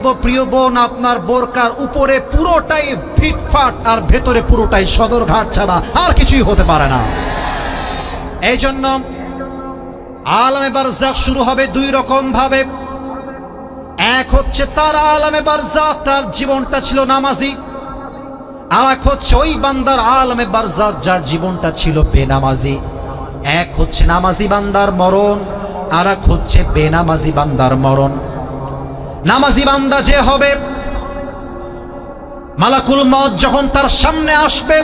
প্রিয় বোন, আপনার বোরকার উপরে পুরোটাই ফিটফাট আর ভেতরে পুরোটাই সদরঘাট ছাড়া আর কিছুই হতে পারে না। এই জন্য আলামে বারজাখ শুরু হবে দুই রকম ভাবে। এক হচ্ছে তার আলামে বারজাখ, তার জীবনটা ছিল নামাজি। আর এক হচ্ছে ওই বান্দার আলামে বারজাখ যার জীবনটা ছিল বেনামাজি। এক হচ্ছে নামাজি বান্দার মরণ, আর এক হচ্ছে বেনামাজি বান্দার মরণ। নামাজি বান্দা যে হবে, মালাকুল মউত যখন তার সামনে আসবে,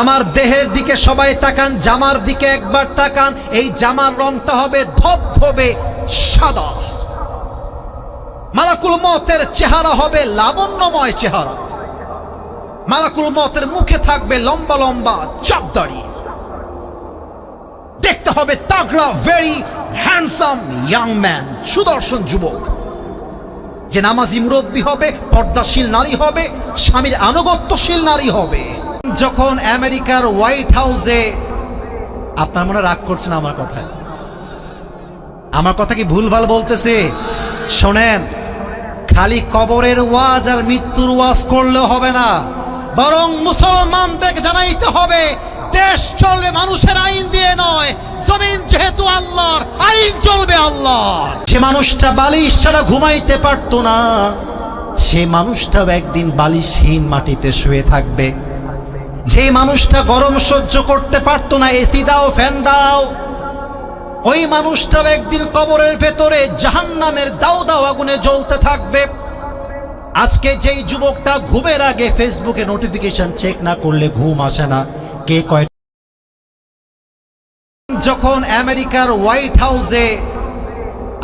আমার দেহের দিকে সবাই তাকান, জামার দিকে একবার তাকান। এই জামার রংটা হবে ধবধবে সাদা। মালাকুল মউতের চেহারা হবে লাবণ্যময় চেহারা। মালাকুল মউতের মুখে থাকবে লম্বা লম্বা চাপ দাড়ি। দেখতে হবে তাগড়া, ভেরি হ্যান্ডসাম ইয়াং ম্যান, সুদর্শন যুবক, যে নামাজি মুরব্বী হবে, পর্দাশীল নারী হবে, স্বামীর আনুগত্যশীল নারী হবে। যখন আমেরিকার হোয়াইট হাউসে, আপনার মনে রাগ করছেন আমার কথায়? আমার কথা কি ভুলভাল বলতেছে? শোনেন, খালি কবরের ওয়াজ আর মৃত্যুর ওয়াজ করলেও হবে না, বরং মুসলমানদেরকে জানাইতে হবে দেশ চলবে মানুষের আইন দিয়ে নয়, জমিন যেহেতু আল্লাহর, আইন চলবে আল্লাহ। যে মানুষটা বালিশ ছাড়া ঘুমাইতে পারতো না, সে মানুষটাও একদিন বালিশহীন মাটিতে শুয়ে থাকবে। যে মানুষটা গরম সহ্য করতে পারতো না, এসি দাও, ফ্যান দাও, ওই মানুষটাও একদিন কবরের ভেতরে জাহান্নামের দাও দাও আগুনে জ্বলতে থাকবে। আজকে যেই যুবকটা ঘুমের আগে ফেসবুকে নোটিফিকেশন চেক না করলে ঘুম আসে না, কে কয়? যখন আমেরিকার হোয়াইট হাউসে,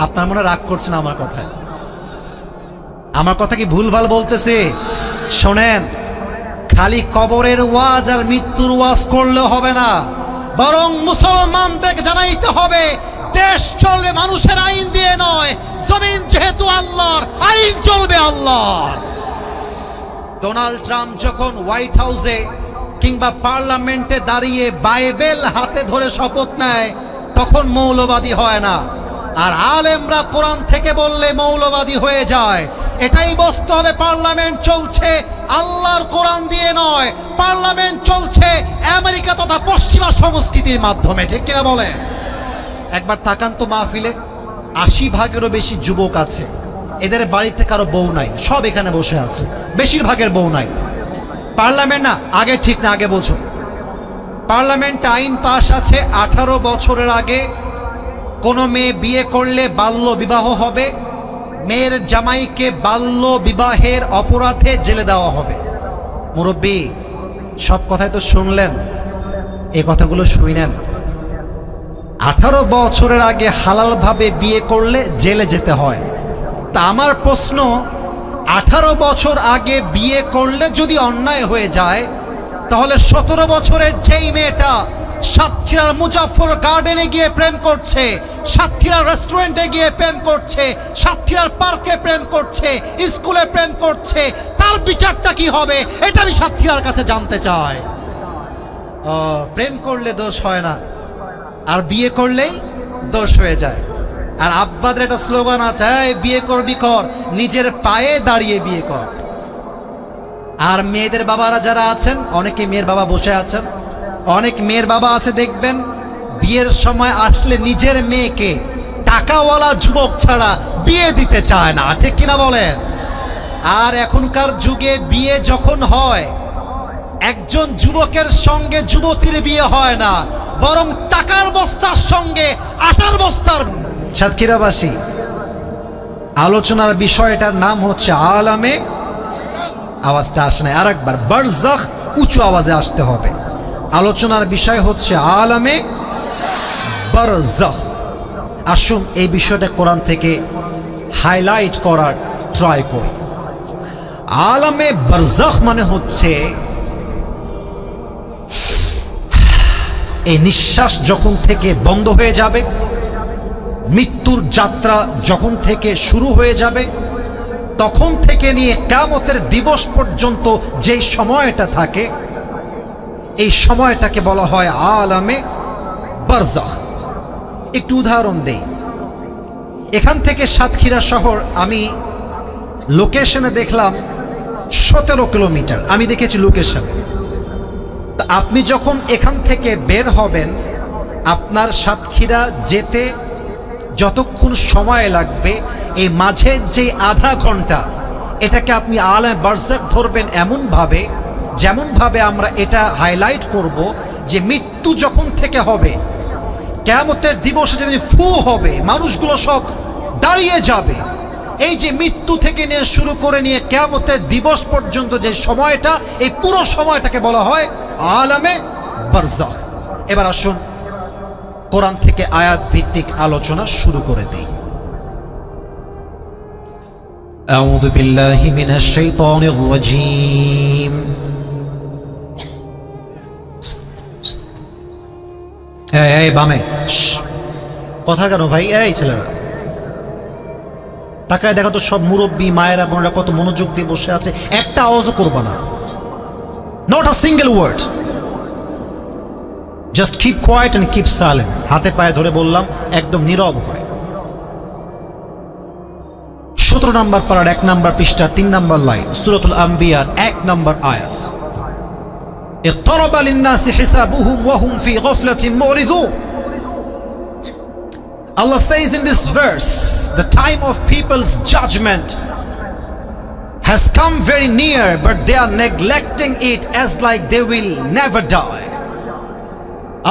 আপনার মনে রাগ করছেন আমার কথায়? আমার কথা কি ভুলভাল বলতেছে? শোনেন, খালি কবরের ওয়াজ আর মৃত্যুর ওয়াজ করলেও হবে না, বরং মুসলমানদেরকে জানাইতে হবে দেশ চলবে মানুষের আইন দিয়ে নয়, জমিন যেহেতু আল্লাহর, আইন চলবে আল্লাহর। ডোনাল্ড ট্রাম্প যখন হোয়াইট হাউসে কিংবা পার্লামেন্টে দাঁড়িয়ে বাইবেল হাতে ধরে শপথ নেয়, তখন মৌলবাদী হয় না। আর আলেমরা কোরআন থেকে বললে মৌলবাদী হয়ে যায়। এটাই বুঝতে হবে, পার্লামেন্ট চলছে আল্লাহর কোরআন দিয়ে নয়, পার্লামেন্ট চলছে আমেরিকা তথা পশ্চিমা সংস্কৃতির মাধ্যমে। ঠিক কিনা বলে? একবার তাকান তো মাহফিলে, ৮০% বেশি যুবক আছে, এদের বাড়িতে কারো বউ নাই, সব এখানে বসে আছে, বেশিরভাগের বউ নাই। পার্লামেন্ট না, আগে ঠিক না, আগে বোঝো। পার্লামেন্ট আইন পাশ আছে, 18 বছরের আগে কোনো মেয়ে বিয়ে করলে বাল্য বিবাহ হবে, মেয়ের জামাইকে বাল্য বিবাহের অপরাধে জেলে দেওয়া হবে। মুরব্বী, সব কথাই তো শুনলেন, এই কথাগুলো শুনেন। 18 বছরের আগে হালালভাবে বিয়ে করলে জেলে যেতে হয়। তা আমার প্রশ্ন, 18 বছর আগে বিয়ে করলে যদি অন্যায় হয়ে যায়, তাহলে 17 বছরের যেই মেয়েটা সাতক্ষীরার মুজাফফর গার্ডেনে গিয়ে প্রেম করছে, সাতক্ষীরার রেস্টুরেন্টে গিয়ে প্রেম করছে, সাতক্ষীরার পার্কে প্রেম করছে, স্কুলে প্রেম করছে, তার বিচারটা কি হবে? এটা আমি সাতক্ষীরার কাছে জানতে চাই। প্রেম করলে দোষ হয় না, আর বিয়ে করলেই দোষ হয়ে যায়। আর আব্বাদের একটা স্লোগান আছে, বিয়ে করবি কর, নিজের পায়ে দাঁড়িয়ে বিয়ে কর। আর মেয়েদের বাবারা যারা আছেন, অনেকে মেয়ের বাবা বসে আছেন, অনেক মেয়ের বাবা আছে দেখবেন, বিয়ের সময় আসলে নিজের মেয়েকে টাকাওয়ালা যুবক ছাড়া বিয়ে দিতে চায় না। ঠিক কিনা বলেন? আর এখনকার যুগে বিয়ে যখন হয়, একজন যুবকের সঙ্গে যুবতীর বিয়ে হয় না, বরং টাকার বস্তার সঙ্গে আটার বস্তার। সাতক্ষীরাবাসী, আলোচনার বিষয়টার নাম হচ্ছে আলামে, আওয়াজটা আসে না, আর একবার বারজাখ, উঁচু আওয়াজে আসতে হবে। আলোচনার বিষয় হচ্ছে আলামে বারজাখ। আসুন এই বিষয়টা কোরআন থেকে হাইলাইট করার ট্রাই করি। আলামে বারজাখ মানে হচ্ছে এই নিঃশ্বাস যখন থেকে বন্ধ হয়ে যাবে, মৃত্যুর যাত্রা যখন থেকে শুরু হয়ে যাবে, তখন থেকে নিয়ে কিয়ামতের দিবস পর্যন্ত যে সময়টা থাকে, এই সময়টাকে বলা হয় আলামে বারজাখ। একটু উদাহরণ দেই। এখান থেকে সাতক্ষীরা শহর আমি লোকেশনে দেখলাম 17 কিলোমিটার, আমি দেখেছি লোকেশনে। তা আপনি যখন এখান থেকে বের হবেন, আপনার সাতক্ষীরা যেতে যতক্ষণ সময় লাগবে, এই মাঝের যে আধা ঘন্টা, এটাকে আপনি আলামে বারযাখ ধরবেন এমনভাবে, যেমনভাবে আমরা এটা হাইলাইট করব যে মৃত্যু যখন থেকে হবে, কিয়ামতের দিবসে যেদিন ফু হবে, মানুষগুলো সব দাঁড়িয়ে যাবে। এই যে মৃত্যু থেকে নিয়ে শুরু করে নিয়ে কিয়ামতের দিবস পর্যন্ত যে সময়টা, এই পুরো সময়টাকে বলা হয় আলামে বারযাখ। এবার আসুন কোরআন থেকে আয়াত ভিত্তিক আলোচনা শুরু করে দেই। আউযু বিল্লাহি মিনাশ শাইতানির রাজীম। এই বামে কথা কেন ভাই? এই ছেলেরা তাকায় দেখো তো, সব মুরব্বী মায়েরা বোনেরা কত মনোযোগ দিয়ে বসে আছে, একটা আওয়াজও করবা না, not a single word, just keep quiet and keep silent. হাতে পায়ে ধরে বললাম, একদম নীরব হয়। 17 নম্বর পারার 1 নম্বর পৃষ্ঠা 3 নম্বর লাইন, সূরাতুল আম্বিয়ার 1 নম্বর আয়াত। ইকতারাবা লিন-নাসি হিসাবুহুম ওয়া হুম ফি গাফলাতিন মুরিদুন। Allah says in this verse, the time of people's judgment has come very near, but they are neglecting it as like they will never die.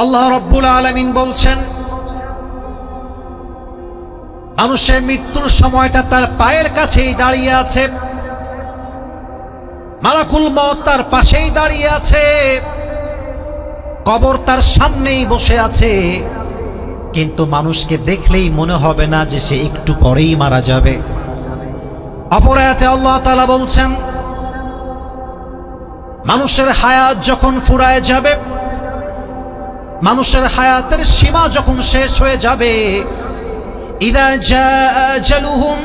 Allah Rabbul Alamin বলছেন, মানুষের মৃত্যুর সময়টা তার পায়ের কাছেই দাঁড়িয়ে আছে, মালাকুল মউত তার পাশেই দাঁড়িয়ে আছে, কবর তার সামনেই বসে আছে, কিন্তু মানুষকে দেখলেই মনে হবে না যে সে একটু পরেই মারা যাবে। অপর আয়াতে আল্লাহ তাআলা বলছেন, মানুষের হায়াত যখন ফুরায় যাবে, মানুষের হায়াতের সীমা যখন শেষ হয়ে যাবে, ইযা জাআ আজালুহুম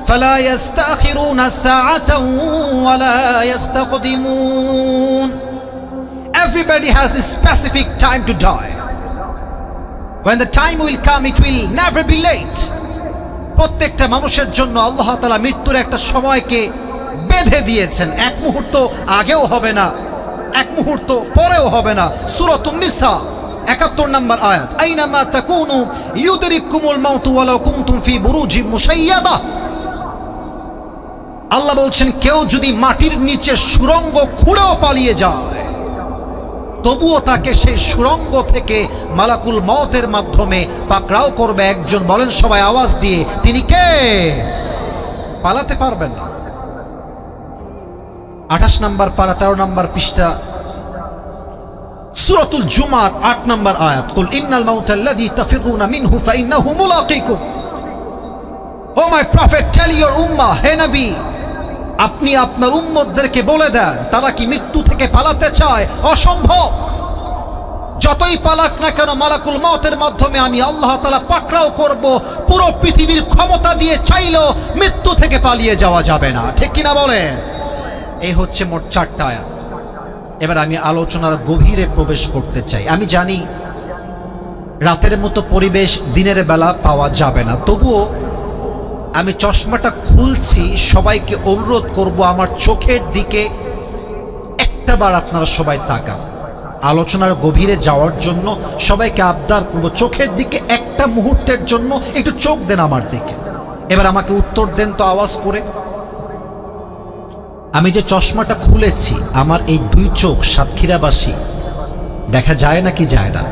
ফালা ইস্তাখিরুনা সাআতান ওয়ালা ইস্তাকদিমুন। Everybody has a specific time to die. When the time will come, it will never be late. প্রত্যেকটা মানুষের জন্য আল্লাহ তাআলা মৃত্যুর একটা সময়কে বেঁধে দিয়েছেন। এক মুহূর্ত আগেও হবে না, এক মুহূর্ত পরেও হবে না। সূরাতুন নিসা 71 নম্বর আয়াত, আইনামা তাকুনু ইউদরিকুমুল মাউতু ওয়ালাউ কুনতুম ফি বুরুজিম মুশাইয়াদা। আল্লাহ বলছেন, কেউ যদি মাটির নিচে সুড়ঙ্গ খুঁড়েও পালিয়ে যায়, তবুও তাকে সেই সুড়ঙ্গ থেকে মালাকুল মউতের মাধ্যমে পাকড়াও করবে একজন। বলেন সবাই আওয়াজ দিয়ে, তিনি কে? পালাতে পারবেন না। 28 নম্বর পারা 13 নম্বর পৃষ্ঠা, সূরাতুল জুমার 8 নম্বর আয়াত, কুল ইন্নাল মাউতাল্লাযী তাফিরুনা মিনহু ফাইন্নাহু মুলাকীকুম। ও মাই প্রফেট, টেল ইওর উম্মাহ, হে নবী, আপনি আপনার উম্মতদেরকে বলে দেন, তারা কি মৃত্যু থেকে পালাতে চায়? অসম্ভব। যতই পালাক না কেন, মালাকুল মউতের মাধ্যমে আমি আল্লাহ তাআলা পাকড়াও করব। পুরো পৃথিবীর ক্ষমতা দিয়ে চাইলেও মৃত্যু থেকে পালিয়ে যাওয়া যাবে না, ঠিক কিনা বলেন? এই হচ্ছে মোট 4টা আয়াত। এবার আমি আলোচনার গভীরে প্রবেশ করতে চাই। আমি জানি রাতের মতো পরিবেশ দিনের বেলা পাওয়া যাবে না, তবুও আমি চশমাটা খুলছি, সবাইকে অনুরোধ করব আমার চোখের দিকে একটাবার আপনারা সবাই তাকান। আলোচনার গভীরে যাওয়ার জন্য সবাইকে আবদার করব, চোখের দিকে একটা মুহূর্তের জন্য একটু চোখ দেন আমার দিকে। এবার আমাকে উত্তর দেন তো আওয়াজ করে। আমি যে চশমাটা খুলেছি, আমার এই 2 চোখ সাতক্ষীরাবাসী দেখা যায় নাকি যায় না?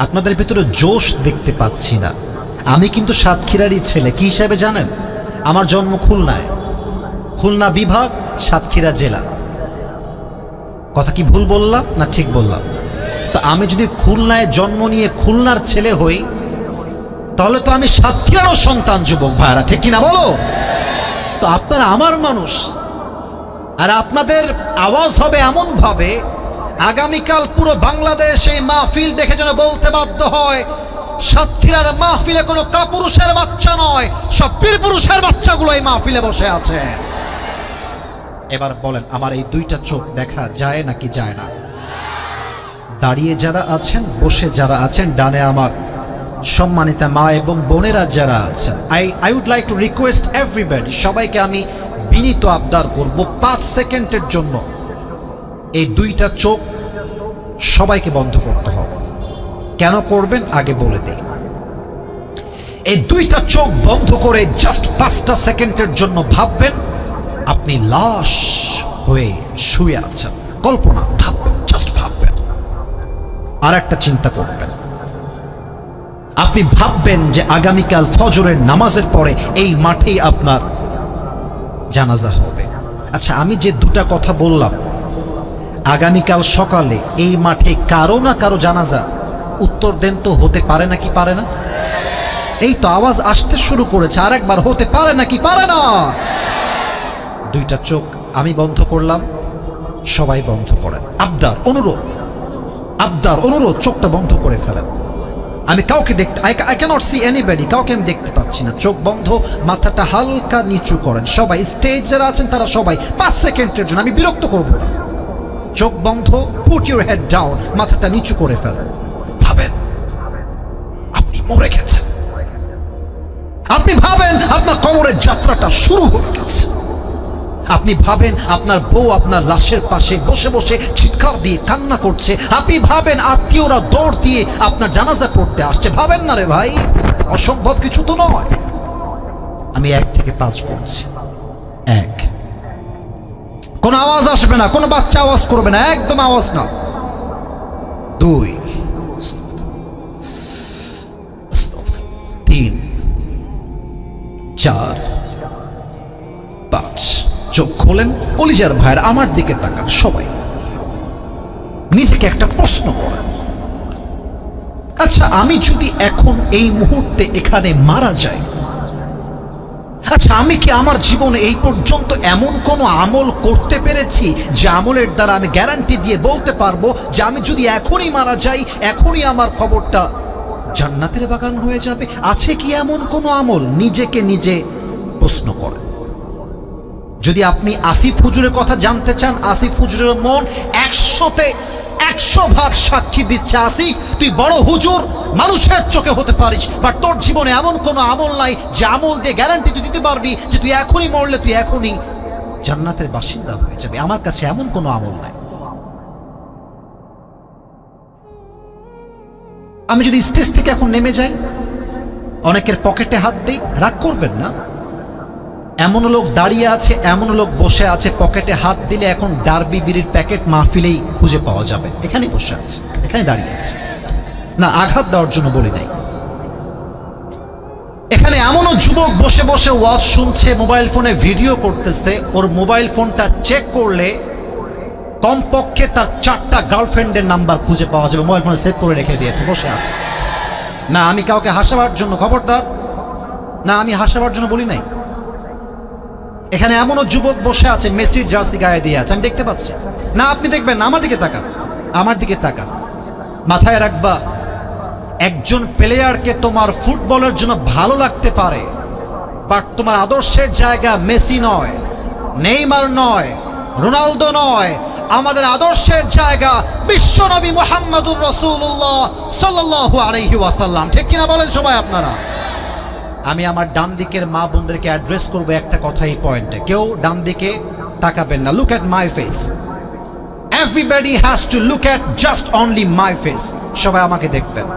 আপনাদের ভিতরে জোশ দেখতে পাচ্ছি না। আমি কিন্তু সাতক্ষীরারই ছেলে। কি হিসাবে জানেন? আমার জন্ম খুলনায়, খুলনা বিভাগ, সাতক্ষীরা জেলা। কথা কি ভুল বললাম না ঠিক বললাম? তো আমি যদি খুলনায় জন্ম নিয়ে খুলনার ছেলে হই, তাহলে তো আমি সাতক্ষীরারও সন্তান, যুবক ভাইরা, ঠিক কিনা বলো? তো আপনারা আমার মানুষ, আর আপনাদের আওয়াজ হবে এমন ভাবে আগামীকাল পুরো বাংলাদেশ এই মাহফিল দেখে যেন বলতে বাধ্য হয়, সাতক্ষীরার মাহফিলে কোনো কাপুরুষের বাচ্চা নয়, সব বীর পুরুষের বাচ্চাগুলো এই মাহফিলে বসে আছে। এবার বলেন, আমার এই 2টা চোখ দেখা যায় নাকি যায় না? দাঁড়িয়ে যারা আছেন, বসে যারা আছেন, ডানে আমার সম্মানিতা মা এবং বোনেরা যারা আছেন, I would like to request everybody, সবাইকে আমি বিনীত আবদার করব 5 সেকেন্ডের জন্য এই দুইটা চোখ সবাইকে বন্ধ করতে হবে। কেন করবেন আগে বলে দেই। এই দুইটা চোখ বন্ধ করে জাস্ট 5টা সেকেন্ডের জন্য ভাববেন আপনি লাশ হয়ে শুয়ে আছেন। কল্পনা, ভাববেন, জাস্ট ভাববেন। আর একটা চিন্তা করবেন, আপনি ভাববেন যে আগামীকাল ফজরের নামাজের পরে এই মাঠেই আপনার জানাজা হবে। আচ্ছা, আমি যে দুটা কথা বললাম, আগামীকাল সকালে এই মাঠে কারো না কারো জানাজা, উত্তর দেন তো হতে পারে নাকি পারে না? এই তো আওয়াজ আসতে শুরু করেছে, আরেকবার হতে পারে নাকি পারে না? দুইটা চোখ আমি বন্ধ করলাম, সবাই বন্ধ করেন। আবদার, অনুরোধ, চোখটা বন্ধ করে ফেলেন। আমি কাউকে দেখতে, আই ক্যানট সি এনিবডি, কাউকে আমি দেখতে পাচ্ছি না। চোখ বন্ধ, মাথাটা হালকা নিচু করেন সবাই। স্টেজ যারা আছেন তারা সবাই 5 সেকেন্ডের জন্য, আমি বিরক্ত করব না। চোখ বন্ধ, পুট ইউর হেড ডাউন, মাথাটা নিচু করে ফেলেন। ভাবেন আপনি মরে গেছেন। আপনি ভাবেন আপনার কবরের যাত্রাটা শুরু হয়ে গেছে। আপনি ভাবেন আপনার বউ আপনার লাশের পাশে বসে বসে চিৎকার দিয়ে কান্না করছে। আপনি ভাবেন আত্মীয়রা দৌড় দিয়ে আপনার জানাজা পড়তে আসছে। ভাবেন না রে ভাই, অসম্ভব কিছু তো নয়। আমি 1 থেকে 5 করছি। 1, কোনো আওয়াজ আসবে না, কোনো বাচ্চা আওয়াজ করবে না, একদম আওয়াজ না। 2, 3, 4, 5। চোখ খোলেন। কলিজার ভাইয়ের আমার দিকে তাকান সবাই, নিজেকে একটা প্রশ্ন করেন, আচ্ছা আমি যদি এখন এই মুহূর্তে এখানে মারা যাই, আচ্ছা আমি কি আমার জীবনে এই পর্যন্ত এমন কোনো আমল করতে পেরেছি যে আমলের দ্বারা আমি গ্যারান্টি দিয়ে বলতে পারবো যে আমি যদি এখনই মারা যাই, এখনই আমার কবরটা জান্নাতের বাগান হয়ে যাবে? আছে কি এমন কোনো আমল? নিজেকে নিজে প্রশ্ন করেন। যদি আপনি আসিফ হুজুরের কথা জানতে চান, আসিফ হুজুরের মন 100তে 100 ভাগ সাক্ষী দিচ্ছে, আসিফ তুই বড় হুজুর, মানুষের চোখে হতে পারিস, বাট তোর জীবনে এমন কোনো আমল নাই যে আমল দিয়ে গ্যারান্টি তুই দিতে পারবি যে তুই এখনই মরলে তুই এখনই জান্নাতের বাসিন্দা হয়ে যাবে। আমার কাছে এমন কোনো আমল নাই। আমি যদি স্টেজ থেকে এখন নেমে যাই, অনেকের পকেটে হাত দিই, রাগ করবেন না। এমন লোক দাঁড়িয়ে আছে, এমন লোক বসে আছে, পকেটে হাত দিলে এখন ডার্বি বিড়ির প্যাকেট মাহফিলেই খুঁজে পাওয়া যাবে। এখানেই বসে আছে, এখানে দাঁড়িয়ে আছে। না, আঘাত দেওয়ার জন্য বলি নাই। এখানে এমনও যুবক বসে বসে ওয়াজ শুনছে, মোবাইল ফোনে ভিডিও করতেছে, ওর মোবাইল ফোনটা চেক করলে কমপক্ষে তার 4টা গার্লফ্রেন্ডের নাম্বার খুঁজে পাওয়া যাবে। মোবাইল ফোনে সেভ করে রেখে দিয়েছে, বসে আছে। না আমি কাউকে হাসাবার জন্য, খবরদার, না আমি হাসাবার জন্য বলি নাই। এখানে এমনও যুবক বসে আছে মেসির জার্সি গায়ে দিয়ে আছে, আমি দেখতে পাচ্ছি। না আপনি দেখবেন না, আমার দিকে তাকান, আমার দিকে তাকান। মাথায় রাখবা, একজন প্লেয়ারকে তোমার ফুটবলের জন্য ভালো লাগতে পারে, বাট তোমার আদর্শের জায়গা মেসি নয়, নেইমার নয়, রোনালদো নয়। আমাদের আদর্শের জায়গা বিশ্বনবী মুহাম্মদুর রাসূলুল্লাহ সাল্লাল্লাহু আলাইহি ওয়াসাল্লাম। ঠিক কিনা বলেন সবাই আপনারা? আমি আমার ডান দিকের মা বোনদেরকে অ্যাড্রেস করবো একটা কথা এই পয়েন্টে, কেউ ডান দিকে তাকাবেন না। Look at my face, everybody has to look at just only my face. সবাই আমাকে দেখবেন।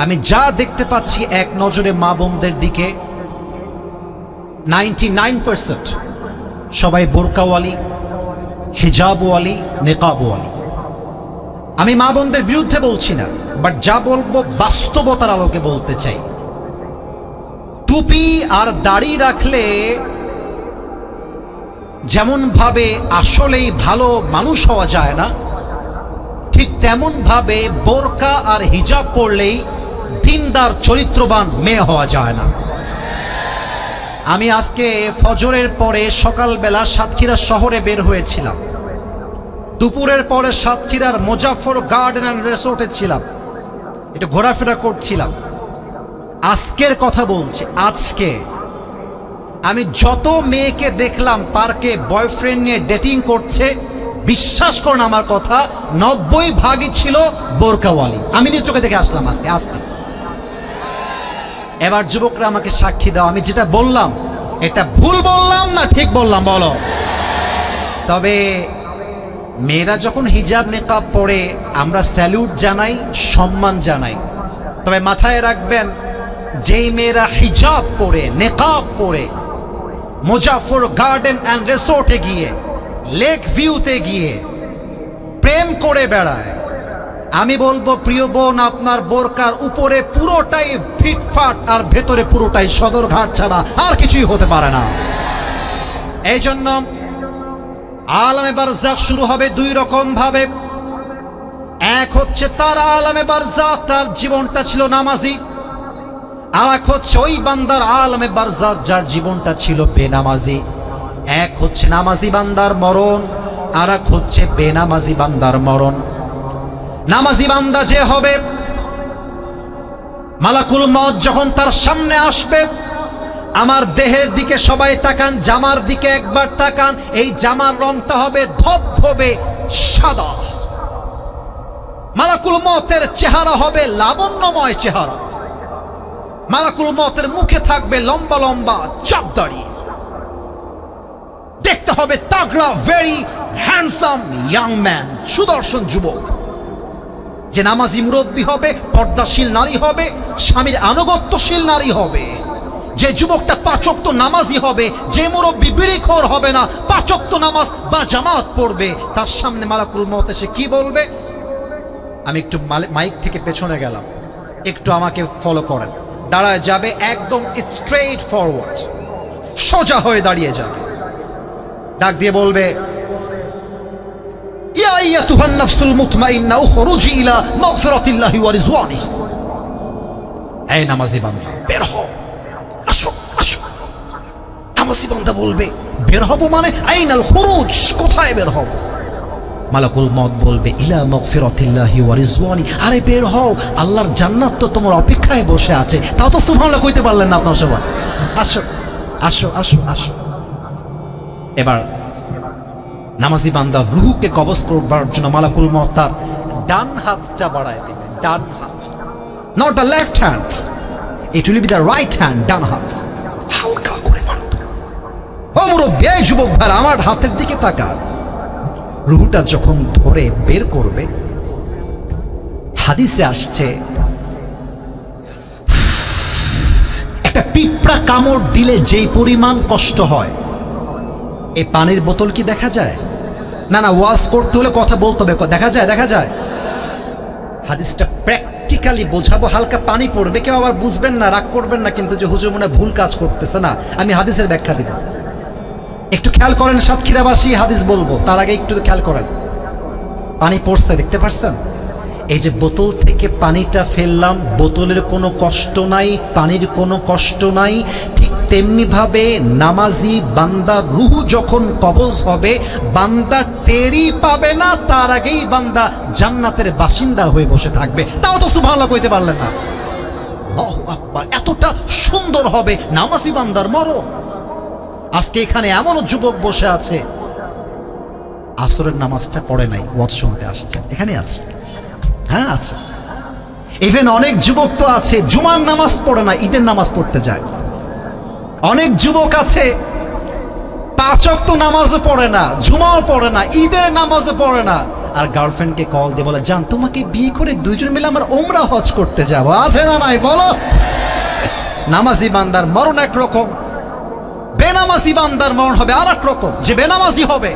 আমি যা দেখতে পাচ্ছি এক নজরে মা বোনদের দিকে, 99% সবাই বোরকাওয়ালি, হিজাবওয়ালি, নেকাবওয়ালি। আমি মা বোনদের বিরুদ্ধে বলছি না, বাট যা বলবো বাস্তবতার আলোকে বলতে চাই। টুপি আর দাড়ি রাখলে যেমন ভাবে আসলেই ভালো মানুষ হওয়া যায় না, ঠিক তেমন ভাবে বোরকা আর হিজাব পরলেই দিনদার চরিত্রবান মেয়ে হওয়া যায় না। আমি আজকে ফজরের পরে সকালবেলা সাতক্ষীরা শহরে বের হয়েছিলাম, দুপুরের পরে সাতক্ষীরার মুজাফফর গার্ডেন অ্যান্ড রিসোর্টে ছিলাম, একটু ঘোরাফেরা করছিলাম। আজকের কথা বলছি, আজকে আমি যত মেয়েকে দেখলাম পার্কে বয়ফ্রেন্ড নিয়ে ডেটিং করছে, বিশ্বাস করুন আমার কথা, 90 ভাগই ছিল বোরকাওয়ালি। আমি নিজ চোখে দেখে আসলাম আজকে। এবার যুবকরা আমাকে সাক্ষী দাও, আমি যেটা বললাম এটা ভুল বললাম না ঠিক বললাম বলো? তবে মেয়েরা যখন হিজাব নেকাব পরে আমরা স্যালুট জানাই, সম্মান জানাই। তবে মাথায় রাখবেন, যেই মেয়েরা হিজাব পরে নেকাব পরে মুজাফফর গার্ডেন অ্যান্ড রিসোর্টে গিয়ে, লেক ভিউতে গিয়ে প্রেম করে বেড়ায়, আমি বলবো প্রিয় বোন, আপনার বোরকার উপরে পুরোটাই ফিটফাট আর ভেতরে পুরোটাই সদরঘাট ছাড়া আর কিছুই হতে পারে না। এই জন্য আলামে বারজাখ শুরু হবে দুই রকম ভাবে। এক হচ্ছে তার আলামে বারজাখ, তার জীবনটা ছিল নামাজি। আর এক হচ্ছে ওই বান্দার আলামে বারজাখ যার জীবনটা ছিল বেনামাজি। এক হচ্ছে নামাজি বান্দার মরণ, আর এক হচ্ছে বেনামাজি বান্দার মরণ। নামাজি বান্দা যে হবে, মালাকুল মউত যখন তার সামনে আসবে, আমার দেহের দিকে সবাই তাকান, জামার দিকে একবার তাকান, এই জামার রংটা হবে ধবধবে সাদা। মালাকুল মউতের চেহারা হবে লাবণ্যময় চেহারা। মালাকুল মউতের মুখে থাকবে লম্বা লম্বা চাপ দাড়ি। দেখতে হবে তাগড়া, ভেরি হ্যান্ডসাম ইয়াং ম্যান, সুদর্শন যুবক। যে নামাজি মুরব্বী হবে, পর্দাশীল নারী হবে, স্বামীর আনুগত্যশীল নারী হবে। যে যুবকটা 5 ওয়াক্ত নামাজি হবে, যে মুরব্বী বিড়িখোর হবে না, 5 ওয়াক্ত নামাজ বা জামাত পড়বে, তার সামনে মালাকুল মউত এসে কি বলবে? আমি একটু মাইক থেকে পেছনে গেলাম, একটু আমাকে ফলো করেন। দাঁড়ায় যাবে একদম স্ট্রেইট ফরওয়ার্ড, সোজা হয়ে দাঁড়িয়ে যাবে, ডাক দিয়ে বলবে, ইয়া আইয়াতুহান নাফসুল মুতমাইন্না উখরুজি ইলা মাগফিরাতিল্লাহি ওয়া রিজওয়ানিহি। এই নামাজি বান্দা, বের হও, আসো আসো। নামাজি বান্দা বলবে, বের হব মানে? আইনাল খুরুজ, কোথায় বের হব? মালাকুল মউত বলবে, ইলা মাগফিরাতিল্লাহি ওয়া রিজওয়ানি। আরে বের হও, আল্লাহর জান্নাত তো তোমার অপেক্ষায় বসে আছে। তাও তো সুবহানাল্লাহ কইতে পারলেন না আপনারা সবাই। আসো আসো আসো আসো। এবার নামাজি বান্দা রূহকে কবজ করবার জন্য মালাকুল মউত তার ডান হাতটা বাড়ায় দিবেন, ডান হাত, not the left hand, it will be the right hand, ডান হাত। হালকা করে মারবে। ও মুরব্বী, এই যুবক ভাই, আমার হাতের দিকে তাকা। রূহটা যখন ধরে বের করবে, হাদিসে আসছে, একটা পিঁপড়া কামড় দিলে যেই পরিমাণ কষ্ট হয়, এই পানির বোতল কি দেখা যায়? না না, ওয়াজ করতে হলে কথা বলতে হবে। দেখা যায়? দেখা যায়। হাদিসটা প্র্যাকটিক্যালি বোঝাবো, হালকা পানি পড়বে, কেউ আবার বুঝবেন না, রাগ করবেন না কিন্তু যে হুজুর মনে ভুল কাজ করতেছে না। আমি হাদিসের ব্যাখ্যা দিব, একটু খেয়াল করেন। সাতক্ষীরাবাসী হাদিস বলবো, তার আগে একটু খেয়াল করেন। পানি পড়ছে, দেখতে পারছেন? এই যে বোতল থেকে পানিটা ফেললাম, বোতলের কোনো কষ্ট নাই, পানির কোনো কষ্ট নাই। ঠিক তেমনি ভাবে নামাজি বান্দার রূহ যখন কবজ হবে, বান্দা টেরই পাবে না, তার আগেই বান্দা জান্নাতের বাসিন্দা হয়ে বসে থাকবে। তাও তো সুবহানাল্লাহ কইতে পারলেন না। আল্লাহু আকবার, এতটা সুন্দর হবে নামাজি বান্দার মরণ। আজকে এখানে এমনও যুবক বসে আছে, আসরের নামাজটা পড়ে নাই, ওয়াজ শুনতে আসছে, এখানে আছে। হ্যাঁ আছে। ইভেন অনেক যুবক তো আছে জুমার নামাজ পড়ে না, ঈদের নামাজ পড়তে যায়। অনেক যুবক আছে 5 ওয়াক্ত নামাজও পড়ে না, জুমাও পড়ে না, ঈদের নামাজও পড়ে না, আর গার্লফ্রেন্ডকে কল দিয়ে বলে, জান তোমাকে বিয়ে করে দুইজন মিলে আমার ওমরা হজ করতে যাবো। আছে না নাই বলো? নামাজি বান্দার মরণ একরকম, বেনামাজি বান্দার মরণ হবে আর এক রকম। যে বেনামাজি হবে,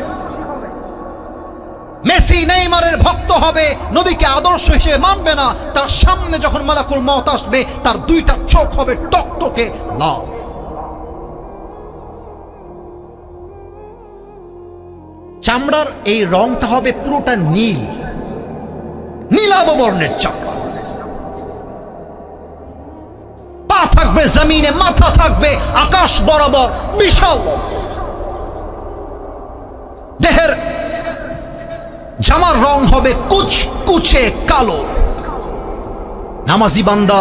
মেসি নেইমারের ভক্ত হবে, নবীকে আদর্শ হিসেবে মানবে না, তার সামনে যখন মালাকুল মউত আসবে, তার 2টা চোখ হবে টকটকে লাল। চামড়ার এই রংটা হবে পুরোটা নীল, নীলাভ বর্ণের চামড়া। পা থাকবে জমিনে, মাথা থাকবে আকাশ বরাবর, বিশাল। দেহের জামার রং হবে কুচকুচে কালো। নামাজি বান্দা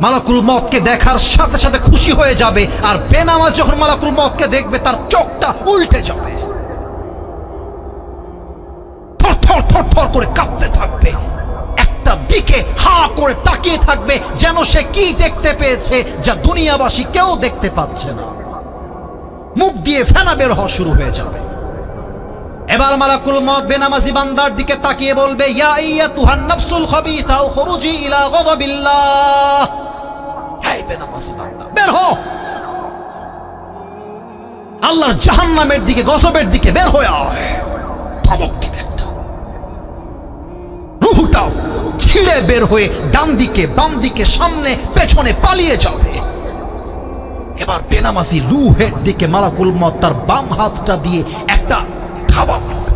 মালাকুল মউতকে দেখার সাথে সাথে খুশি হয়ে যাবে, আর বেনামাজ যখন মালাকুল মউতকে দেখবে, তার চোখটা উল্টে যাবে, থর থর থর থর করে কাঁপতে থাকবে, একটা দিকে হা করে তাকিয়ে তাকিয়ে থাকবে যেন সে কি দেখতে পেয়েছে যা দুনিয়াবাসী কেউ দেখতে পাচ্ছে না। মুখ দিয়ে ফেনা বের হওয়া শুরু হয়ে যাবে। এবার মালাকুল মউত বেনামাজি বান্দার দিকে তাকিয়ে বলবে, ইয়া আইয়াতুহান নাফসুল খাবিসা উখরুজি ইলা গাযাবিল্লাহ। হে বেনামাজি বান্দা, বের হও, আল্লাহর জাহান্নামের দিকে, গজবের দিকে বের হয়ে আয়। ধমক দিবে একটা, রূহটা ছিঁড়ে বের হয়ে ডান দিকে, বাম দিকে, সামনে পেছনে পালিয়ে যাবে। এবার বেনামাজি রূহের দিকে মালাকুল মউত তার বাম হাতটা দিয়ে একটা থাবা মারবে,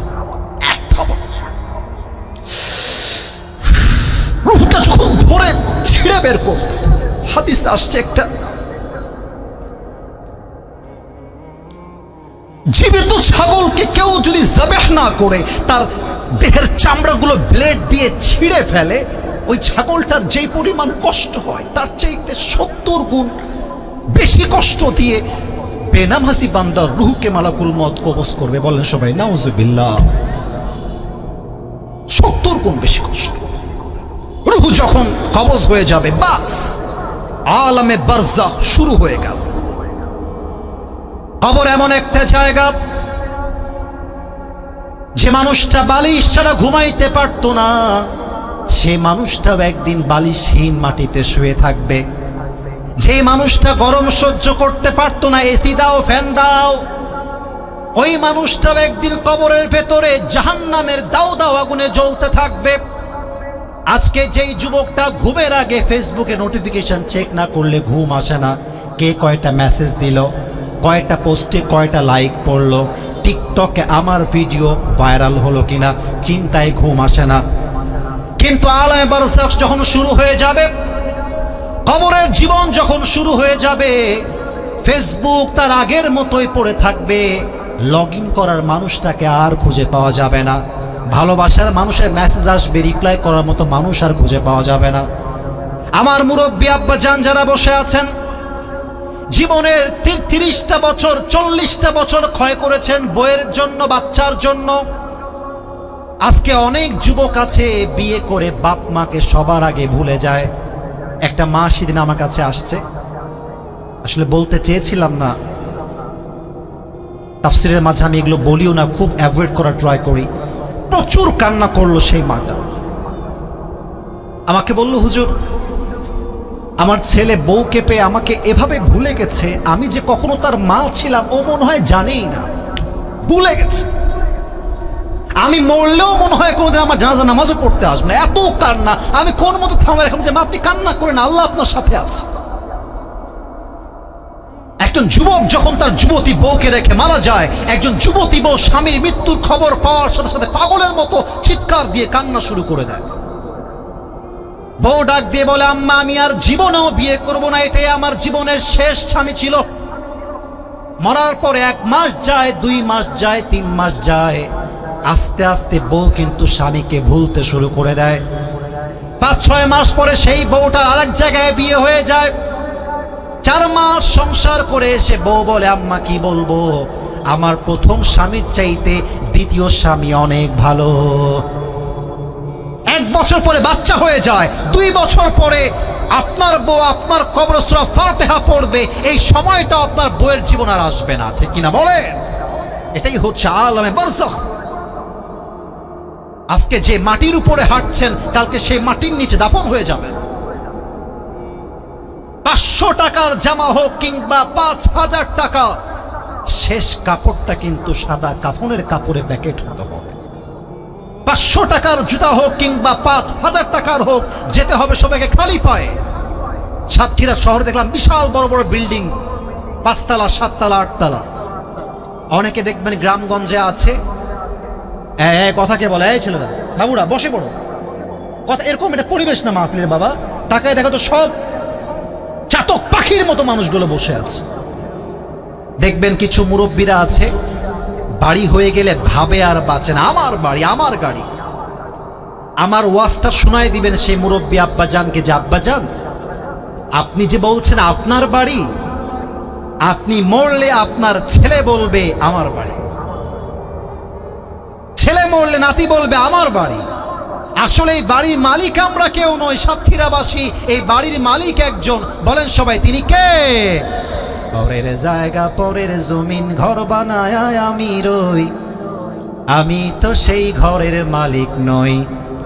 এক থাবা। রূহটা যখন ধরে ছিঁড়ে বের করবে, হাদিসে আসছে একটা জীবিত ছাগলকে কেউ যদি জবেহ না করে তার দেহের চামড়াগুলো ব্লেড দিয়ে ছিঁড়ে ফেলে, ওই ছাগলটার যেই পরিমাণ কষ্ট হয় তার চাইতে 70 গুণ বেশি কষ্ট দিয়ে বেনামাজি বান্দার রূহকে মালাকুল মউত কবজ করবে। বলেন সবাই নাউজুবিল্লাহ। 70 গুণ বেশি কষ্ট। রূহ যখন কবজ হয়ে যাবে, বাস আলামে বারজাখ শুরু হয়ে গেল। কবর এমন একটা জায়গা, যে মানুষটা বালিশ ছাড়া ঘুমাইতে পারতো না, সে মানুষটাও একদিন বালিশহীন মাটিতে শুয়ে থাকবে। যে মানুষটা গরম সহ্য করতে পারতো না, এসি দাও, ফ্যান দাও, ওই মানুষটাও একদিন কবরের ভেতরে জাহান্নামের দাও দাও আগুনে জ্বলতে থাকবে। আজকে যেই যুবকটা ঘুমের আগে ফেসবুকে নোটিফিকেশন চেক না করলে ঘুম আসে না, কে কয়টা মেসেজ দিল, কয়টা পোস্টে কয়টা লাইক পড়লো, টিকটকে আমার ভিডিও ভাইরাল হলো কিনা, চিন্তায় ঘুম আসে না। কিন্তু আলামে বারজাখ যখন শুরু হয়ে যাবে, কবরের জীবন যখন শুরু হয়ে যাবে, ফেসবুক তার আগের মতোই পড়ে থাকবে। লগ ইন করার মানুষটাকে আর খুঁজে পাওয়া যাবে না। ভালোবাসার মানুষের মেসেজ আসবে, রিপ্লাই করার মতো মানুষ আর খুঁজে পাওয়া যাবে না। আমার মুরব্বী আব্বা জান যারা বসে আছেন, জীবনের 30টা বছর 40টা বছর ক্ষয় করেছেন বইয়ের জন্য, বাচ্চার জন্য। আজকে অনেক যুবক আছে বিয়ে করে বাপ মাকে সবার আগে ভুলে যায়। একটা মা সেদিন আমার কাছে আসছে, আসলে বলতে চেয়েছিলাম না, তাফসিরের মাঝে আমি এগুলো বলিও না, খুব অ্যাভয়েড করার ট্রাই করি। প্রচুর কান্না করলো সেই মাটা। আমাকে বলল, হুজুর, আমার ছেলে বউকে পেয়ে আমাকে এভাবে ভুলে গেছে, আমি যে কখনো তার মা ছিলাম ও মনে হয় জানেই না, ভুলে গেছে। আমি মরলেও মনে হয় কোনোদিন আমার জানাজা নামাজও পড়তে আসবে না, এত কান্না। আমি কোন মতো থামাই রাখলাম যে মা আপনি কান্না করেন, আল্লাহ আপনার সাথে আছে। একজন যুবক যখন তার যুবতী বউকে রেখে মারা যায়, একজন যুবতী বউ স্বামীর মৃত্যুর খবর পাওয়ার সাথে সাথে পাগলের মতো চিৎকার দিয়ে কান্না শুরু করে দেয়। বউ ডাক দিয়ে বলে, আম্মা আমি আর জীবনেও বিয়ে করব না, এটাই আমার জীবনের শেষ স্বামী ছিল। মরার পরে 1 মাস যায়, 2 মাস যায়, 3 মাস যায়, আস্তে আস্তে বউ কিন্তু স্বামীকে ভুলতে শুরু করে দেয়। 5-6 মাস পরে সেই বউটা আরেক জায়গায় বিয়ে হয়ে যায়। 4 মাস সংসার করে এসে বউ বলে, আম্মা কি বলবো, আমার প্রথম স্বামীর চাইতে দ্বিতীয় স্বামী অনেক ভালো। 1 বছর পরে বাচ্চা হয়ে যায়, 2 বছর পরে আপনার বউ আপনার কবরে সূরা ফাতিহা পড়বে, এই সময়টা আপনার বউয়ের জীবন আর আসবে না, ঠিক কিনা বলেন? এটাই হচ্ছে আলামে বারজাখ। আজকে যে মাটির উপরে হাঁটছেন, কালকে সেই মাটির নিচে দাফন হয়ে যাবেন। 500 টাকার জামা হোক কিংবা 5000 টাকা, শেষ কাপড়টা কিন্তু সাদা কাফনের কাপড়ে প্যাকেট হতে হবে। 500 টাকার জুতা হোক কিংবা 5000 টাকার হোক, যেতে হবে সবাইকে খালি পায়ে। সাতক্ষীরা শহরে দেখলাম বিশাল বড় বড় বিল্ডিং, 5 তলা 7 তলা 8 তলা। অনেকে দেখবেন গ্রামগঞ্জে আছে, কথাকে বলে, এই ছেলেরা বাবুরা বসে পড়ো, কথা এরকম, এটা পরিবেশ না মাহফিলের বাবা। তাকায় দেখো তো সব চাতক পাখির মতো মানুষগুলো বসে আছে। দেখবেন কিছু মুরব্বীরা আছে, বাড়ি হয়ে গেলে ভাবে আর বাঁচে না, আমার বাড়ি আমার গাড়ি। আমার ওয়াজটা শোনাই দিবেন সেই মুরব্বী আব্বা জানকে, যে আব্বা জান আপনি যে বলছেন আপনার বাড়ি, আপনি মরলে আপনার ছেলে বলবে আমার বাড়ি, ছেলে মরলে নাতি বলবে আমার বাড়ি। আসলে এই বাড়ির মালিক আমরা কেউ নই, সাতক্ষীরাবাসী, এই বাড়ির মালিক একজন। বলেন সবাই, তিনি কে? পরের জায়গা পরের জমিন ঘর বানায় আমি রই, আমি তো সেই ঘরের মালিক নই।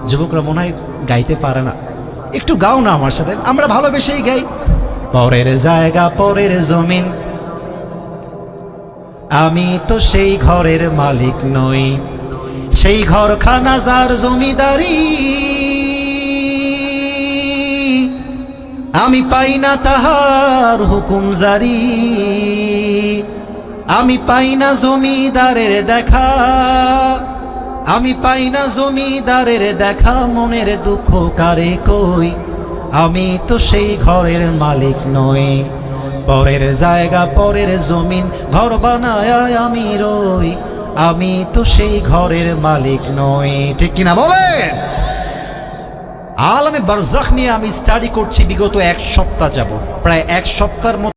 যুবকরা মনে হয় গাইতে পারে না, একটু গাও না আমার সাথে, আমরা ভালোবেসেই গাই। পরের জায়গা পরের জমিন, আমি তো সেই ঘরের মালিক নই, সেই ঘরখানা যার জমিদারি, আমি পাই না তাহার হুকুম জারি, আমি পাই না জমিদারের দেখা, আমি পাই না জমিদারের দেখা, মনের দুঃখ কারে কই, আমি তো সেই ঘরের মালিক নই। পরের জায়গা পরের জমিন ঘর বানায় আমি রই, আমি তো সেই ঘরের মালিক নই। ঠিক কিনা বলেন? আলমে বারজাখ নিয়ে আমি স্টাডি করছি বিগত এক সপ্তাহ যাব, প্রায় এক সপ্তাহের মতো।